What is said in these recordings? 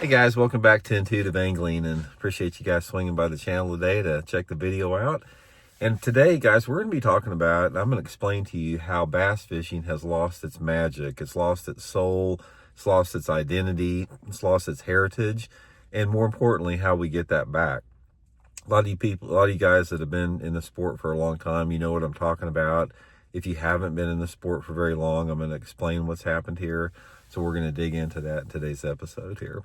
Hey guys, welcome back to Intuitive Angling, and appreciate you guys swinging by the channel today to check the video out. And today, guys, we're going to be talking about, and I'm going to explain to you how bass fishing has lost its magic. It's lost its soul, it's lost its identity, it's lost its heritage, and more importantly, how we get that back. A lot of you people, a lot of you guys that have been in the sport for a long time, you know what I'm talking about. If you haven't been in the sport for very long, I'm going to explain what's happened here. So we're going to dig into that in today's episode here.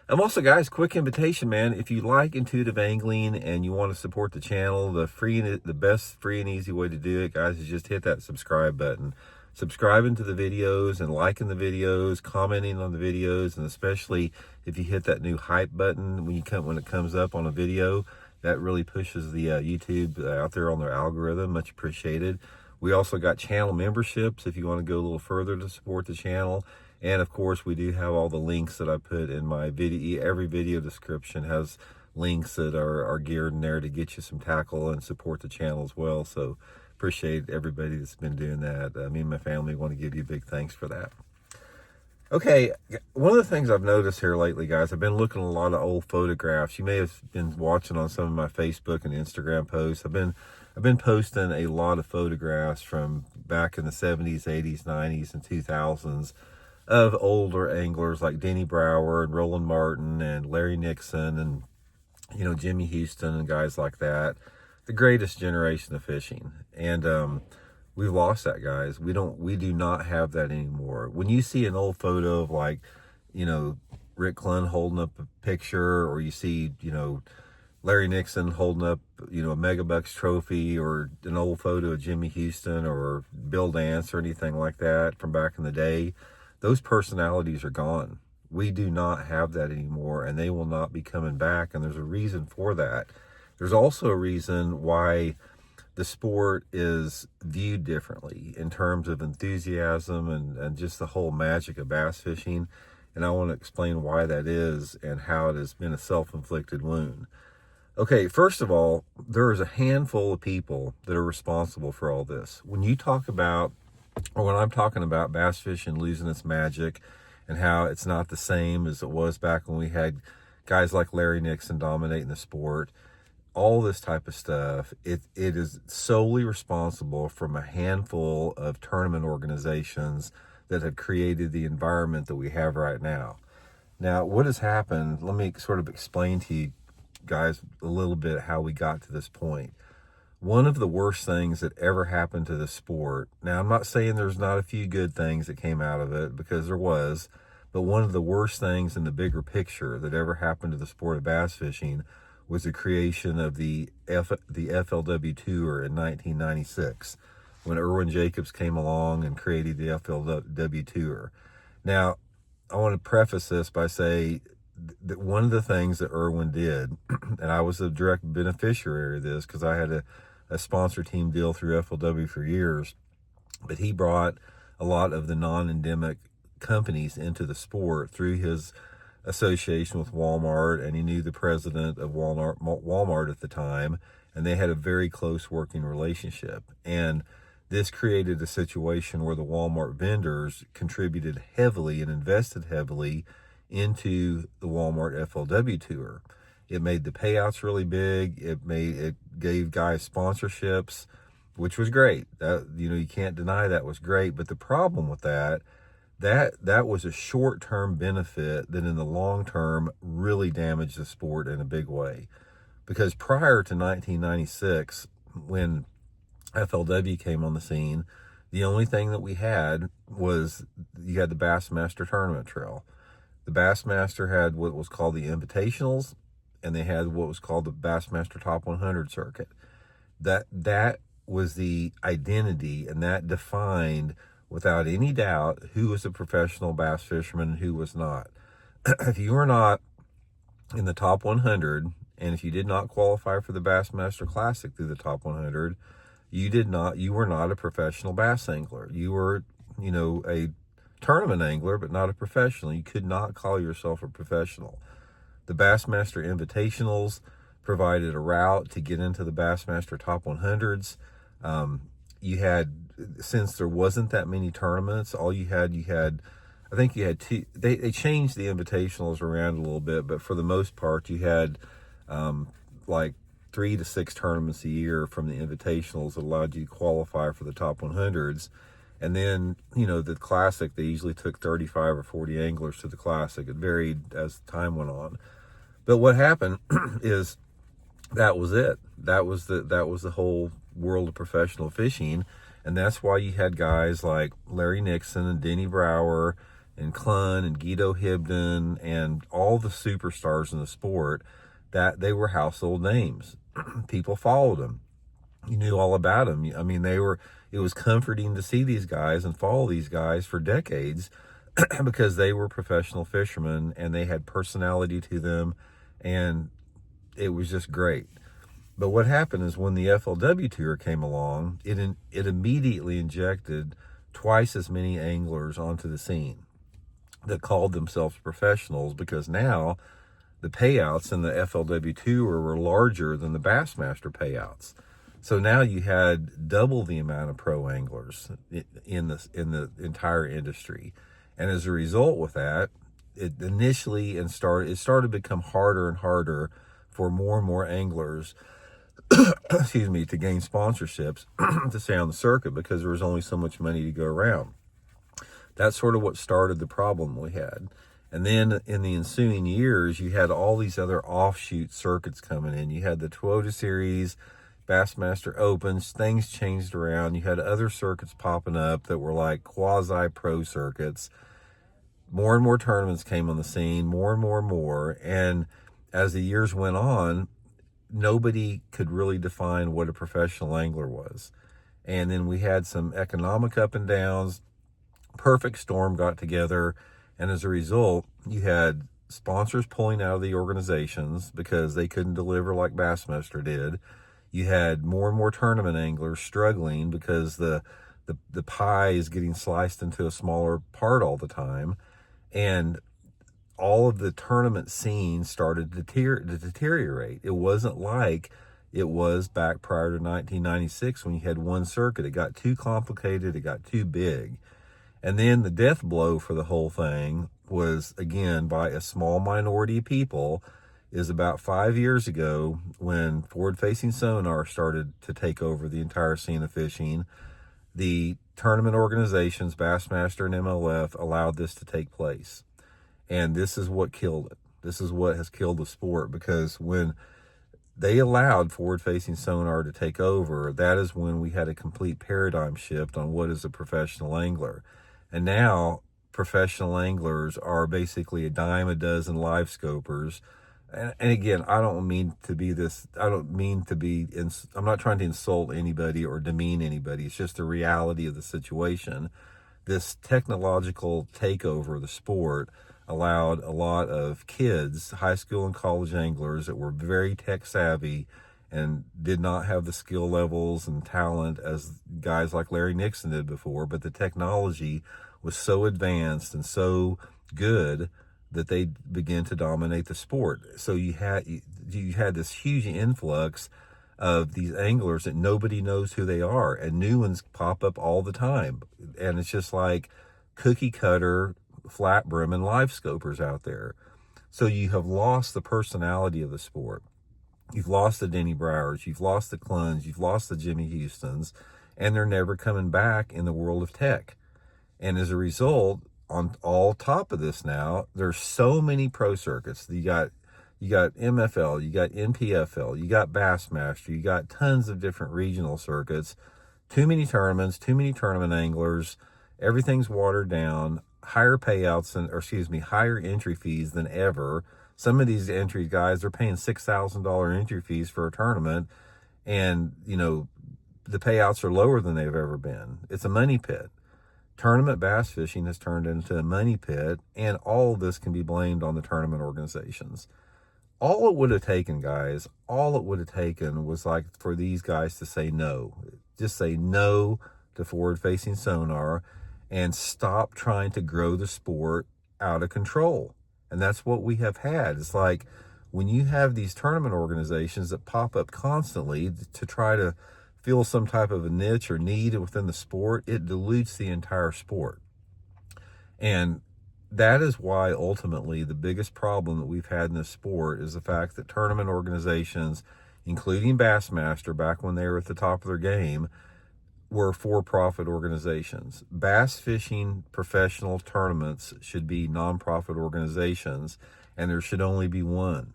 Also, guys, quick invitation, man. If you like intuitive angling and you want to support the channel, the best free and easy way to do it, guys, is just hit that subscribe button. Subscribing to the videos and liking the videos, commenting on the videos, and especially if you hit that new hype button when it comes up on a video, that really pushes the YouTube out there on their algorithm. Much appreciated. We also got channel memberships if you want to go a little further to support the channel. And of course, we do have all the links that I put in my video. Every video description has links that are geared in there to get you some tackle and support the channel as well. So appreciate everybody that's been doing that. Me and my family want to give you big thanks for that. Okay, one of the things I've noticed here lately, guys, I've been looking at a lot of old photographs. You may have been watching on some of my Facebook and Instagram posts. I've been posting a lot of photographs from back in the 70s, 80s, 90s, and 2000s of older anglers like Denny Brower and Roland Martin and Larry Nixon and, Jimmy Houston and guys like that. The greatest generation of fishing. And we've lost that, guys. We do not have that anymore. When you see an old photo of Rick Clunn holding up a picture, or you see, Larry Nixon holding up, a Megabucks trophy, or an old photo of Jimmy Houston or Bill Dance or anything like that from back in the day, those personalities are gone. We do not have that anymore, and they will not be coming back, and there's a reason for that. There's also a reason why the sport is viewed differently in terms of enthusiasm and just the whole magic of bass fishing, and I want to explain why that is and how it has been a self-inflicted wound. Okay, first of all, there is a handful of people that are responsible for all this. When I'm talking about bass fishing losing its magic and how it's not the same as it was back when we had guys like Larry Nixon dominating the sport, all this type of stuff, it is solely responsible from a handful of tournament organizations that have created the environment that we have right now. Now, what has happened, let me sort of explain to you guys a little bit how we got to this point. One of the worst things that ever happened to the sport, now I'm not saying there's not a few good things that came out of it, because there was, but one of the worst things in the bigger picture that ever happened to the sport of bass fishing was the creation of the FLW Tour in 1996, when Irwin Jacobs came along and created the FLW Tour. Now, I want to preface this by saying that one of the things that Irwin did, and I was a direct beneficiary of this because I had a sponsor team deal through FLW for years, but he brought a lot of the non-endemic companies into the sport through his association with Walmart, and he knew the president of Walmart at the time, and they had a very close working relationship. And this created a situation where the Walmart vendors contributed heavily and invested heavily into the Walmart FLW Tour. It made the payouts really big. It gave guys sponsorships, which was great. You can't deny that was great. But the problem with that was a short-term benefit that in the long term really damaged the sport in a big way. Because prior to 1996, when FLW came on the scene, the only thing that we had was you had the Bassmaster Tournament Trail. The Bassmaster had what was called the Invitationals, and they had what was called the Bassmaster Top 100 circuit. That was the identity, and that defined without any doubt who was a professional bass fisherman and who was not. If you were not in the top 100, and if you did not qualify for the Bassmaster Classic through the top 100, you were not a professional bass angler. You were, a tournament angler, but not a professional. You could not call yourself a professional. The Bassmaster Invitationals provided a route to get into the Bassmaster Top 100s. You had, since there wasn't that many tournaments, you had I think you had two, they changed the invitationals around a little bit, but for the most part, you had like 3 to 6 tournaments a year from the invitationals that allowed you to qualify for the top 100s. And then, the classic, they usually took 35 or 40 anglers to the classic. It varied as time went on. But what happened is that was it. That was the whole world of professional fishing. And that's why you had guys like Larry Nixon and Denny Brower and Clun and Guido Hibden and all the superstars in the sport, that they were household names. People followed them. You knew all about them. I mean, it was comforting to see these guys and follow these guys for decades because they were professional fishermen and they had personality to them, and it was just great. But what happened is when the FLW Tour came along, it immediately injected twice as many anglers onto the scene that called themselves professionals, because now the payouts in the FLW Tour were larger than the Bassmaster payouts. So now you had double the amount of pro anglers in the entire industry. And as a result with that, it started to become harder and harder for more and more anglers excuse me, to gain sponsorships to stay on the circuit, because there was only so much money to go around. That's sort of what started the problem we had. And then in the ensuing years, you had all these other offshoot circuits coming in. You had the Toyota Series, Bassmaster Opens, things changed around. You had other circuits popping up that were like quasi-pro circuits. More and more tournaments came on the scene, more and more. And as the years went on, nobody could really define what a professional angler was. And then we had some economic up and downs. Perfect storm got together. And as a result, you had sponsors pulling out of the organizations because they couldn't deliver like Bassmaster did. You had more and more tournament anglers struggling because the pie is getting sliced into a smaller part all the time. And all of the tournament scene started to deteriorate. It wasn't like it was back prior to 1996 when you had one circuit. It got too complicated. It got too big. And then the death blow for the whole thing was, again, by a small minority of people, is about 5 years ago when forward-facing sonar started to take over the entire scene of fishing. The tournament organizations, Bassmaster and MLF, allowed this to take place. And this is what killed it. This is what has killed the sport, because when they allowed forward-facing sonar to take over, that is when we had a complete paradigm shift on what is a professional angler. And now professional anglers are basically a dime a dozen live scopers. And again, I'm not trying to insult anybody or demean anybody. It's just the reality of the situation. This technological takeover of the sport allowed a lot of kids, high school and college anglers that were very tech savvy and did not have the skill levels and talent as guys like Larry Nixon did before, but the technology was so advanced and so good that they began to dominate the sport. So you had this huge influx of these anglers that nobody knows who they are, and new ones pop up all the time. And it's just like cookie cutter, flat brim, and live scopers out there. So you have lost the personality of the sport. You've lost the Denny Browers, you've lost the Cluns, you've lost the Jimmy Houstons, and they're never coming back in the world of tech. And as a result, on all top of this now, there's so many pro circuits. You got MFL, you got NPFL, you got Bassmaster, you got tons of different regional circuits. Too many tournaments, too many tournament anglers. Everything's watered down. Higher payouts higher entry fees than ever. Some of these entry guys are paying $6,000 entry fees for a tournament, and the payouts are lower than they've ever been. It's a money pit. Tournament bass fishing has turned into a money pit, and all of this can be blamed on the tournament organizations. All it would have taken, guys, was like for these guys to say no. Just say no to forward-facing sonar and stop trying to grow the sport out of control. And that's what we have had. It's like when you have these tournament organizations that pop up constantly to try to fill some type of a niche or need within the sport, it dilutes the entire sport. And that is why ultimately the biggest problem that we've had in this sport is the fact that tournament organizations, including Bassmaster back when they were at the top of their game, were for-profit organizations. Bass fishing professional tournaments should be non-profit organizations, and there should only be one.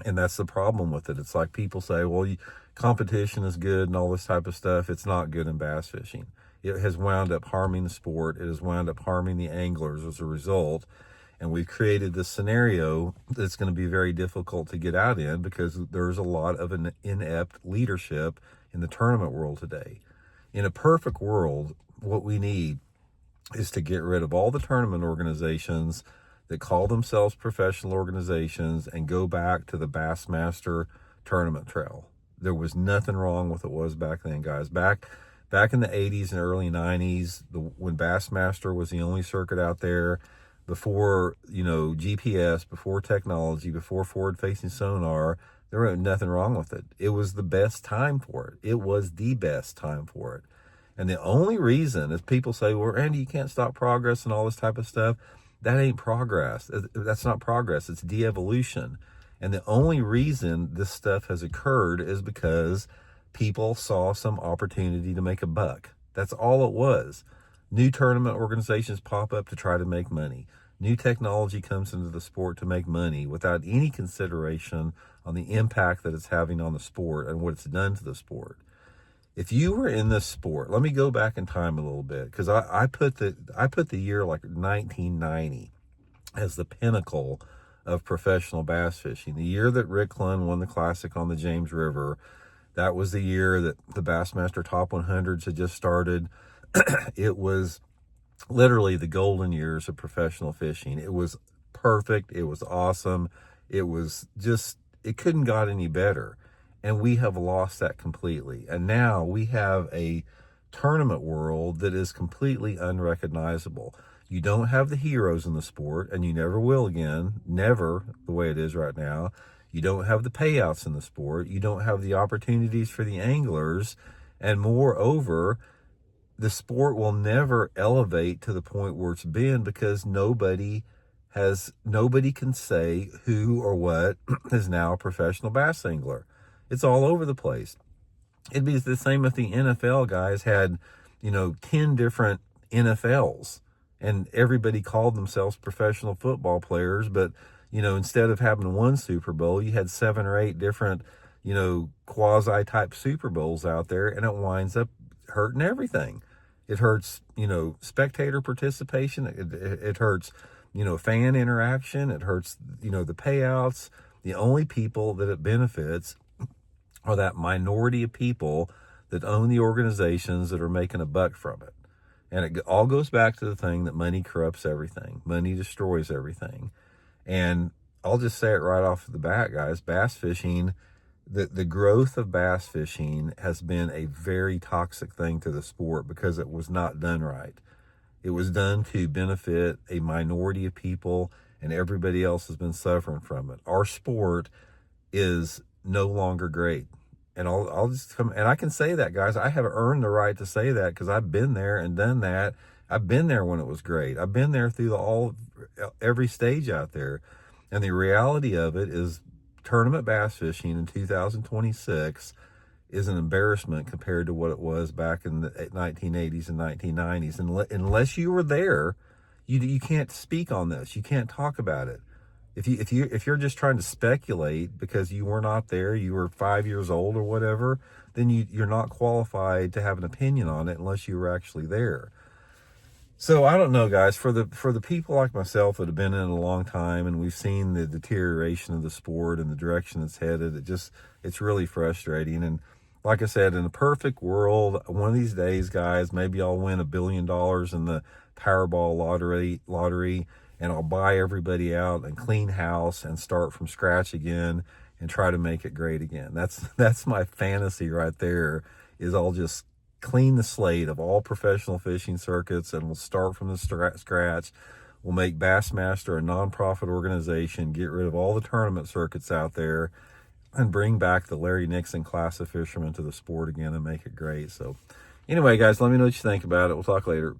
And that's the problem with it. It's like people say, well, competition is good and all this type of stuff. It's not good in bass fishing. It has wound up harming the sport. It has wound up harming the anglers as a result. And we've created this scenario that's going to be very difficult to get out in because there's a lot of an inept leadership in the tournament world today. In a perfect world, what we need is to get rid of all the tournament organizations that call themselves professional organizations and go back to the Bassmaster tournament trail. There was nothing wrong with it was back then, guys. Back in the 80s and early 90s, when Bassmaster was the only circuit out there, before, GPS, before technology, before forward-facing sonar, there was nothing wrong with it. It was the best time for it. It was the best time for it. And the only reason is people say, well, Randy, you can't stop progress and all this type of stuff. That ain't progress. That's not progress. It's de-evolution. And the only reason this stuff has occurred is because people saw some opportunity to make a buck. That's all it was. New tournament organizations pop up to try to make money. New technology comes into the sport to make money without any consideration on the impact that it's having on the sport and what it's done to the sport. If you were in this sport, let me go back in time a little bit, because I put the year like 1990 as the pinnacle of professional bass fishing. The year that Rick Clunn won the Classic on the James River, that was the year that the Bassmaster Top 100s had just started. It was literally the golden years of professional fishing. It was perfect. It was awesome. It couldn't got any better. And we have lost that completely. And now we have a tournament world that is completely unrecognizable. You don't have the heroes in the sport, and you never will again. Never the way it is right now. You don't have the payouts in the sport. You don't have the opportunities for the anglers. And moreover, the sport will never elevate to the point where it's been because nobody can say who or what is now a professional bass angler. It's all over the place. It'd be the same if the NFL guys had, 10 different NFLs and everybody called themselves professional football players. But, instead of having one Super Bowl, you had 7 or 8 different, quasi type Super Bowls out there, and it winds up hurting everything. It hurts, spectator participation. It hurts, fan interaction. It hurts, the payouts. The only people that it benefits are that minority of people that own the organizations that are making a buck from it. And it all goes back to the thing that money corrupts everything. Money destroys everything. And I'll just say it right off the bat, guys. Bass fishing, the growth of bass fishing has been a very toxic thing to the sport because it was not done right. It was done to benefit a minority of people, and everybody else has been suffering from it. Our sport is no longer great. And I'll just come, and I can say that, guys. I have earned the right to say that because I've been there and done that. I've been there when it was great. I've been there through every stage out there. And the reality of it is tournament bass fishing in 2026 is an embarrassment compared to what it was back in the 1980s and 1990s. And unless you were there, you can't speak on this. You can't talk about it. If you're just trying to speculate because you were not there, you were 5 years old or whatever, then you're not qualified to have an opinion on it unless you were actually there. So I don't know, guys, for the people like myself that have been in it a long time and we've seen the deterioration of the sport and the direction it's headed, it's really frustrating. And like I said, in a perfect world, one of these days, guys, maybe I'll win $1 billion in the Powerball lottery, and I'll buy everybody out and clean house and start from scratch again and try to make it great again. That's my fantasy right there, is I'll just clean the slate of all professional fishing circuits and we'll start from the scratch. We'll make Bassmaster a nonprofit organization, get rid of all the tournament circuits out there, and bring back the Larry Nixon class of fishermen to the sport again and make it great. So anyway, guys, let me know what you think about it. We'll talk later.